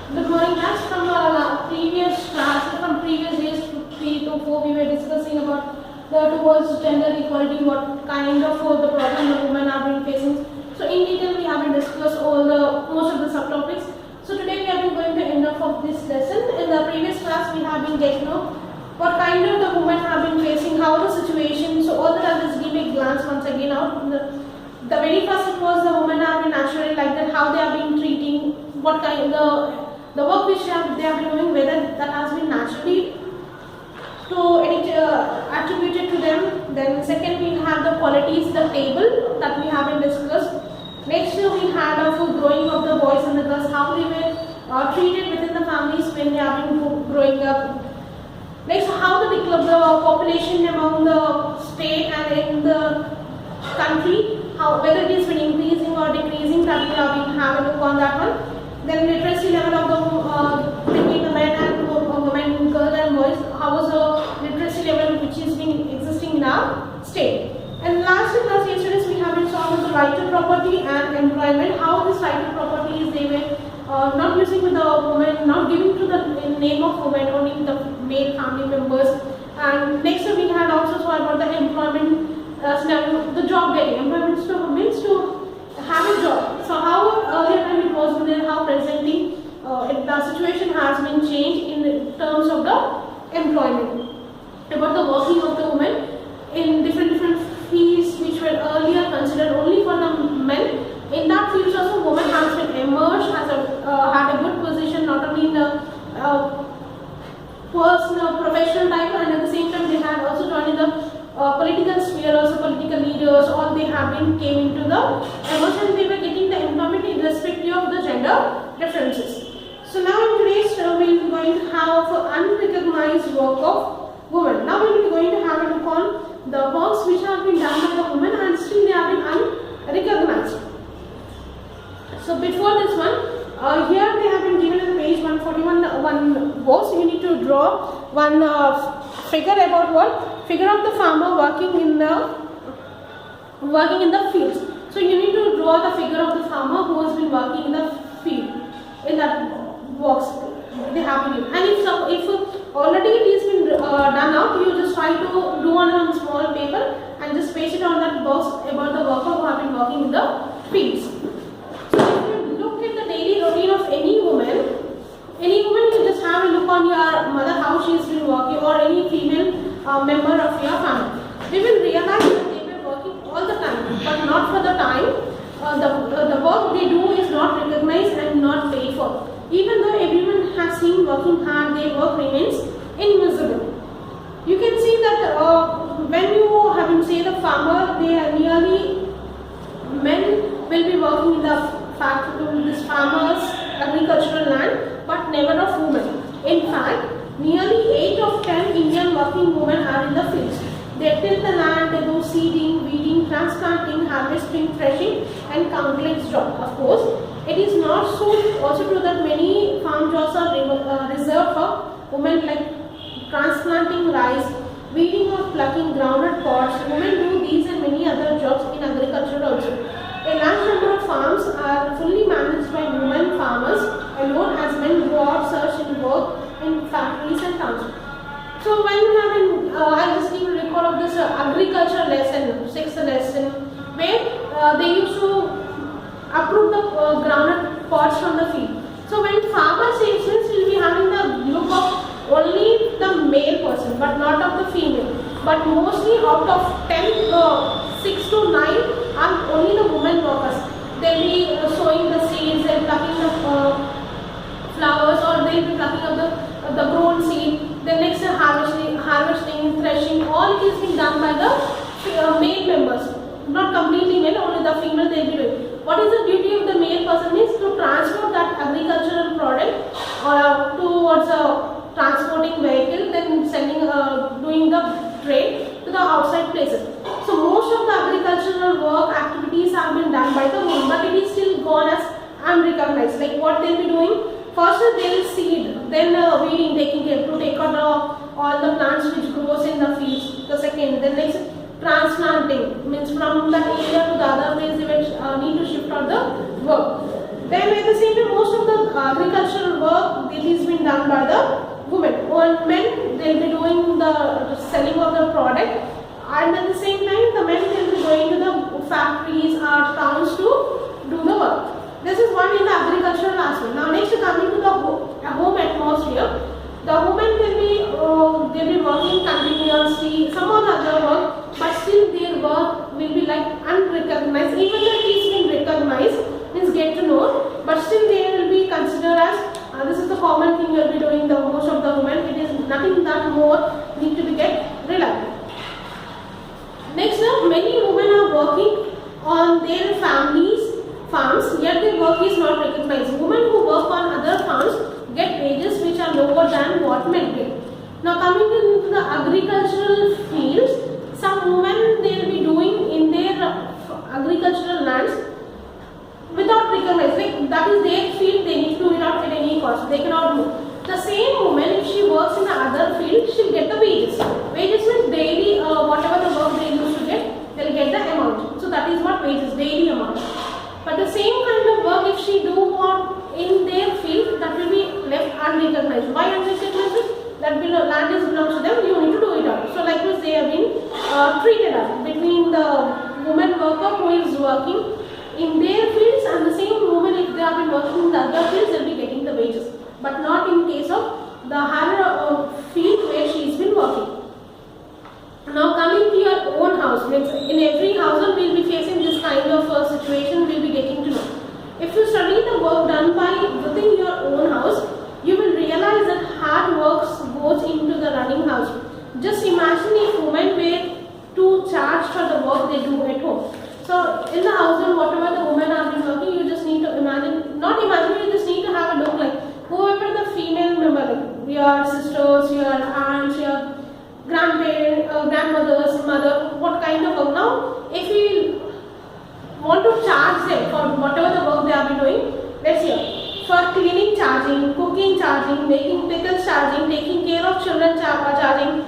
Good morning, class. From previous class, from previous days 3 to 4, we were discussing about the towards gender equality, what kind of the problem the women have been facing. So in detail, we haven't discussed all the most of the subtopics. So today we have been going to end up of this lesson. In the previous class, we have been getting to know what kind of the women have been facing, how the situation. So all that I'll just give a glance once again out. The very first it was the women have been naturally like that, how they have been treating, what kind the work which they have been doing, whether that has been naturally attributed to them. Then second we have the qualities, the table that we haven't discussed. Next we had of growing of the boys and the girls, how they were treated within the families when they have been growing up. Next, how the population among the state and in the country, how whether it is been increasing or decreasing, that we have been having a look on that one. Then literacy level of the between the men and women, girls and boys, how was the literacy level which is been existing in our state. And last in class yesterday's we have been saw the right to property and employment, how this right to property is they were not using with the women, not giving to the name of women, only the male family members. And next we had also saw about the employment scenario, the job getting. Employment means to have a job. So how earlier time it was there, how presently the situation has been changed in terms of the employment. About the working of the women in different fields which were earlier considered only for the men. In that field also women has been emerged, has had a good position not only in the personal professional type, and at the same time they had also joined in the political sphere, also political leaders, all they have been came into the emergence. They were getting the employment irrespective of the gender differences. So now in today's we are going to have unrecognized work of women. Now we will be going to have a look on the works which have been done by the women and still they have been unrecognized. So before this one, here they have been given in page 141 one box. You need to draw one figure about what? Figure of the farmer working in the fields. So you need to draw the figure of the farmer who has been working in the field in that box. They have been given. And if already it has been done out, you just try to do on a small paper and just paste it on that box about the worker who have been working in the fields. Daily routine of any woman, you just have a look on your mother how she has been working, or any female member of your family. They will realize that they were working all the time, but not for the time. The work they do is not recognized and not paid for. Even though everyone has seen working hard, their work remains invisible. You can see that when you have been say the farmer, they are nearly men will be working in the factory, this farmers' agricultural land, but never of women. In fact, nearly 8 of 10 Indian working women are in the fields. They till the land, they do seeding, weeding, transplanting, harvesting, threshing, and countless jobs. Of course, it is not so also true that many farm jobs are reserved for women, like transplanting rice, weeding or plucking groundnut pods. Women do these and many other jobs in agriculture also. A large number of farms are fully managed by women farmers alone, as men go out search and work in factories and towns. So when we have in, I just need to recall of this agriculture lesson, 6th lesson, where they used to uproot the groundnut pods from the field. So when farmers say this, will be having the look of only the male person, but not of the female. But mostly out of 10, 6 to 9 are only the women workers. They'll be sowing the seeds, they'll be plucking the flowers, or they'll be plucking up the grown seed. Then next harvesting, threshing, all it is being done by the male members. Not completely male, only the female they'll be doing. What is the duty of the male person is to transport that agricultural product towards a transporting vehicle, then sending, doing the trade to the outside places. So most of the agricultural work activities have been done by the women, but it is still gone as unrecognized. Like what they'll be doing, first they'll seed, then weeding, taking care to take out all the plants which grows in the fields. The second, then next transplanting, means from that area to the other place they will need to shift out the work. Then at the same time most of the agricultural work that is being done by the women. On men, they'll be doing the selling of the product, and at the same time, the men will be going to the factories or towns to do the work. This is one in the agricultural aspect. Now, next coming to the home atmosphere, the women will be they'll be working continuously, some of the other work, but still their work will be like unrecognized. Even though it is being recognized, means get to know, but still they will be considered as this is the common thing you will be doing. The most of the women, it is nothing that more need to be get reliable. Next, many women are working on their families' farms, yet their work is not recognized. Women who work on other farms get wages which are lower than what men get. Now, coming into the agricultural fields, some women they will be doing in their agricultural lands without recognized. Like that is their field, they need to do it out at any cost. They cannot do. The same woman, if she works in the other field, she'll get the wages. Wages means daily, whatever the work they used to get, they'll get the amount. So that is what wages, daily amount. But the same kind of work, if she do what in their field, that will be left unrecognized. Why unrecognized? That land is belongs to them. You need to do it out. So like this, they have been treated up between the woman worker who is working in their fields and the same woman, if they have been working in the other fields, they'll be getting the wages. But not in case of the her field where she's been working. Now coming to your own house, means in every household we'll be facing this kind of situation, we'll be getting to know. If you study the work done by within your own house, you will realize that hard work goes into the running house. Just imagine if women were to charge for the work they do at home. So in the household, whatever the women have been working, you just need to imagine, not imagine, you just need to have a look like whoever the female member, like your sisters, your aunts, your grandparents, grandmothers, mother, what kind of work. Now, if you want to charge them for whatever the work they have been doing, let's see, for cleaning charging, cooking charging, making pickles charging, taking care of children charging,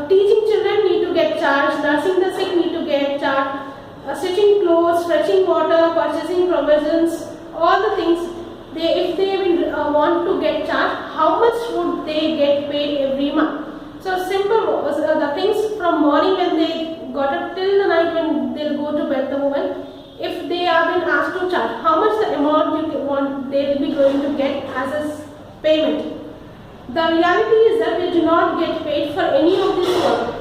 teaching children need to get charged, nursing the sick need to get charged, stitching clothes, fetching water, purchasing provisions, all the things. If they will want to get charged, how much would they get paid every month? So simple, the things from morning when they got up till the night when they'll go to bed, the woman, if they have been asked to charge, how much the amount you want they will be going to get as a payment. The reality is that they do not get paid for any of this work,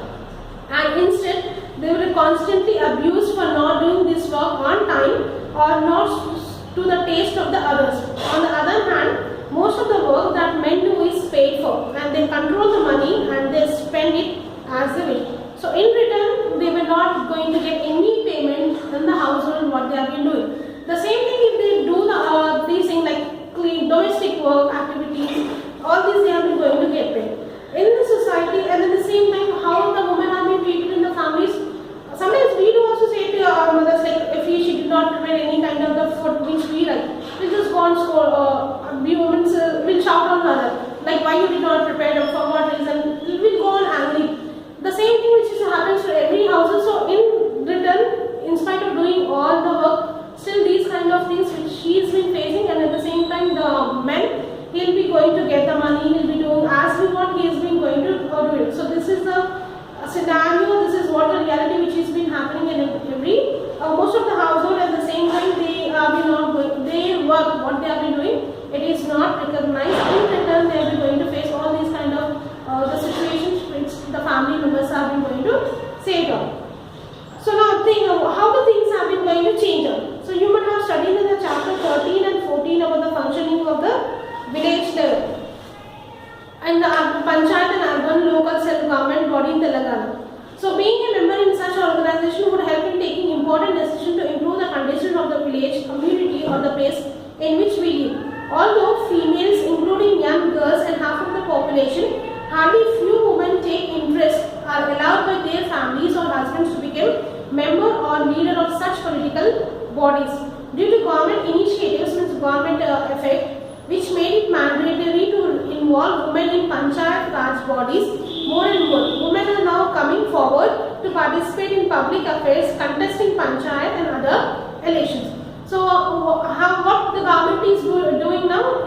and instead they will be constantly abused for not doing this work on time or not to the taste of the others. On the other hand, most of the work that men do is paid for, and they control the money and they spend it as they wish. So in return, they were not going to get any payment in the household what they have been doing. The same thing if they do these things like clean domestic work activities, all these they have been going to get paid. In the society, and at the same time, how the women have been treated in the families. Sometimes we do also say to our mothers, like if she did not prepare any kind of the food which we like, we'll just go and scold, we women will shout on her, like why you did not prepare it, for what reason, we'll go on angry. The same thing which happens to every household. So in return, in spite of doing all the work, still these kind of things which she has been facing, and at the same time the men, he'll be going to get the money, he'll be doing as we want, he has been going to do it. So this is the scenario, this is what the reality which has been happening in every most of the household. At the same time, they have been not going, they work what they have been doing, it is not recognized. In return, they have been going to face all these kind of the situations which the family members have been going to say it on. So now think how the things have been going to change on. So you might have studied in the chapter 13 and 14 about the functioning of the village level and the panchayat and urban local self-government body in Telangana. So being a member in such organization would help in taking important decisions to improve the condition of the village, community or the place in which we live. Although females, including young girls and half of the population, hardly few women take interest, are allowed by their families or husbands to become member or leader of such political bodies. Due to government initiatives with government effect, which made it mandatory to involve women in panchayat raj bodies, more and more women are now coming forward to participate in public affairs, contesting panchayat and other elections. So what the government is doing now,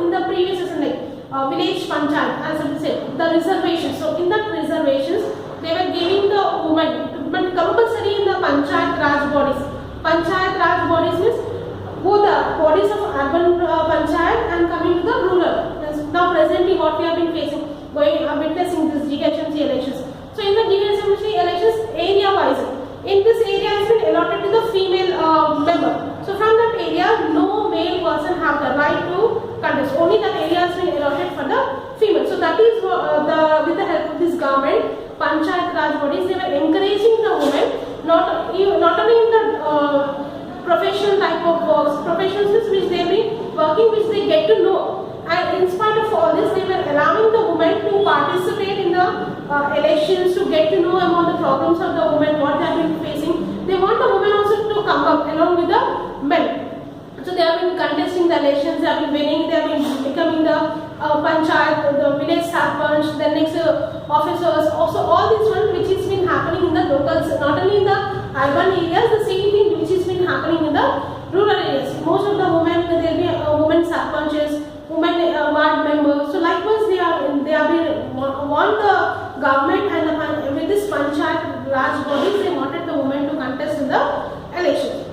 village panchayat, as I said, the reservations. So in that reservations, they were giving the women, but compulsory in the panchayat raj bodies. Panchayat raj bodies means both the bodies of urban panchayat and coming to the rural. Now presently what we have been facing, witnessing this GHMC elections. So in the GHMC elections, area wise, in this area has been allotted to the female member. So from that area, no male person have the right to contest. Only that area has been allotted for the female. So that is with the help of this government, panchayat raj bodies, they were encouraging the women not only in the professional type of works, professions which they have been working, which they get to know. And in spite of all this, they were allowing the women to participate in the elections, to get to know about the problems of the women, what they have been facing. They want the women also to come up along with the men. So they have been contesting the elections, they have been winning, they have been becoming the panchayat, the village sarpanch, the next officers. Also all this one which has been happening in the locals, not only in the urban areas, the same thing which has been happening in the rural areas. Most of the women, there will be women sarpanches, women ward members. So likewise they have been want the government and with this panchayat raj bodies, they wanted the women to contest in the elections.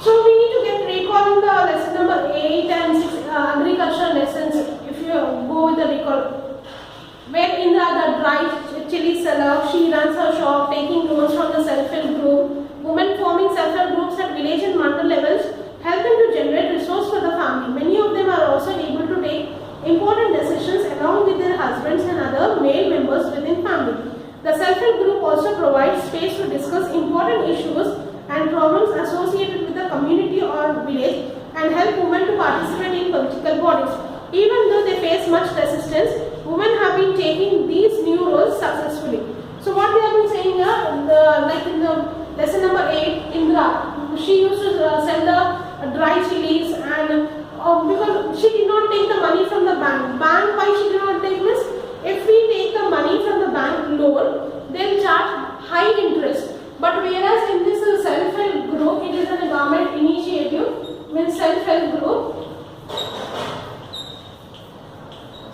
So we need to get recall in the lesson number 8 and 6 agricultural lessons. If you go with the recall, where in the dry chili seller, she runs her shop, taking loans from the self-help group. Women forming self-help groups at village and mandal levels help them to generate resource for the family. Many of them are also able to take important decisions along with their husbands and other male members within family. The self-help group also provides space to discuss important issues and problems associated with the community or village and help women to participate in political bodies. Even though they face much resistance, women have been taking these new roles successfully. So what we have been saying here, like in the lesson number 8, Indra, she used to sell the dry chilies, and because she did not take the money from the bank. Bank, why she did not take this? If we take the money from the bank loan, they'll charge high interest. But whereas in this self-help group, it is a government initiative with self-help group.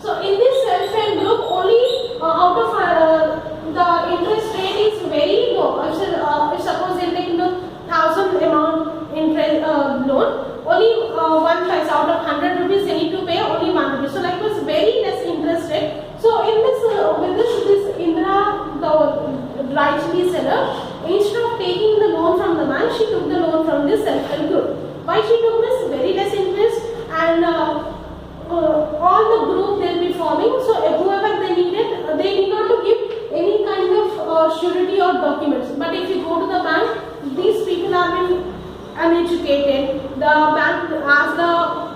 So in this self-help group, only out of the interest rate is very low. If suppose they take 1,000 amount interest loan, only 1 paise out of 100 rupees they need to pay only 1 rupee. So likewise very less interest rate. So in this with this Indra, the dry chili seller, instead of taking the loan from the bank, she took the loan from this self-help group. Why she took this? Very less interest, and all the group they will be forming. So whoever they needed, they need not to give any kind of surety or documents. But if you go to the bank, these people have been uneducated. The bank asks the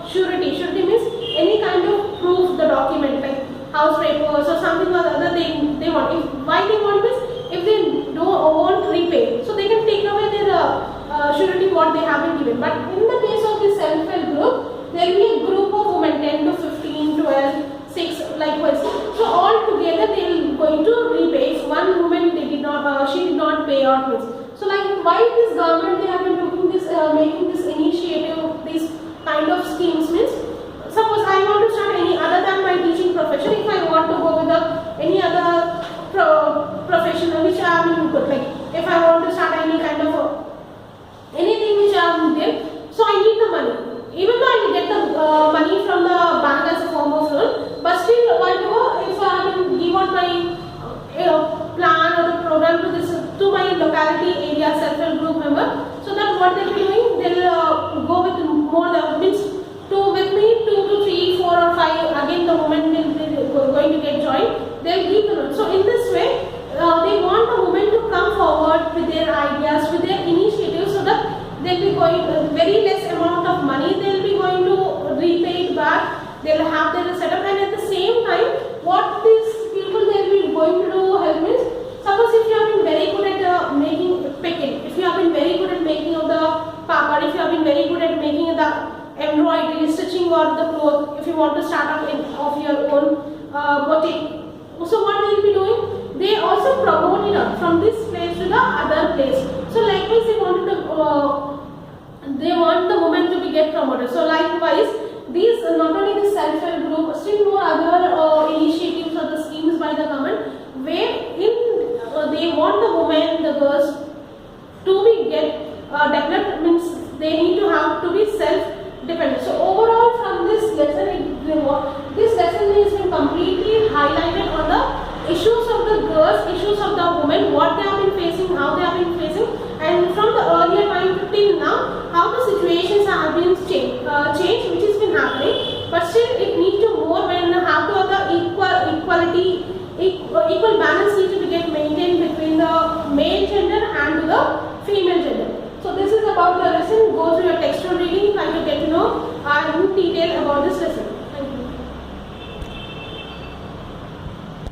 surety. Surety means any kind of proof, the document like house papers or something or other they want. Why they want this? If they won't repay, so they can take away their surety what they have been given. But in the case of this self-help group, there will be a group of women, 10 to 15, 12, 6, likewise. So all together they will going to repay. If one woman she did not pay out this. So like why this government they have been doing this, making this initiative, these kind of schemes means. Suppose I want to start any other than my teaching profession. If I want to go with any other profession which I am in good, like if I want to start any kind of anything which I am there, so I need the money. Even though I will get the money from the bank as a form of loan, but still whatever, if I will give out my plan or the program to my locality area self-help group member, so that what they will be doing, they will go with more means with me 2 to 3, 4 or 5. Again the women will going to get joined. They will give the loan. So in this way, they want the women to come forward with their ideas, with their initiatives, so that they will be going very less amount of money. They will be going to repay it back. They will have their setup, and at the same time, what these people they will be going to do help means. Suppose if you have been very good at making picking, if you have been very good at making of the papad, if you have been very good at making the embroidery, stitching or the cloth, if you want to start up of your own boutique. So what they will be doing? They also promote it from this place to the other place. So likewise they want the women to be get promoted. So likewise these not only the self-help group, still more other initiatives or the schemes by the government, where they want the women, the girls to be developed, means they need to have to be self-dependent. So overall, from this lesson, this lesson has been completely highlighted on the issues of the girls, issues of the women, what they have been facing, how they have been facing, and from the earlier time to till now, how the situations have been changed, which has been happening. But still, it needs to more when have to have the equal balance need to be get maintained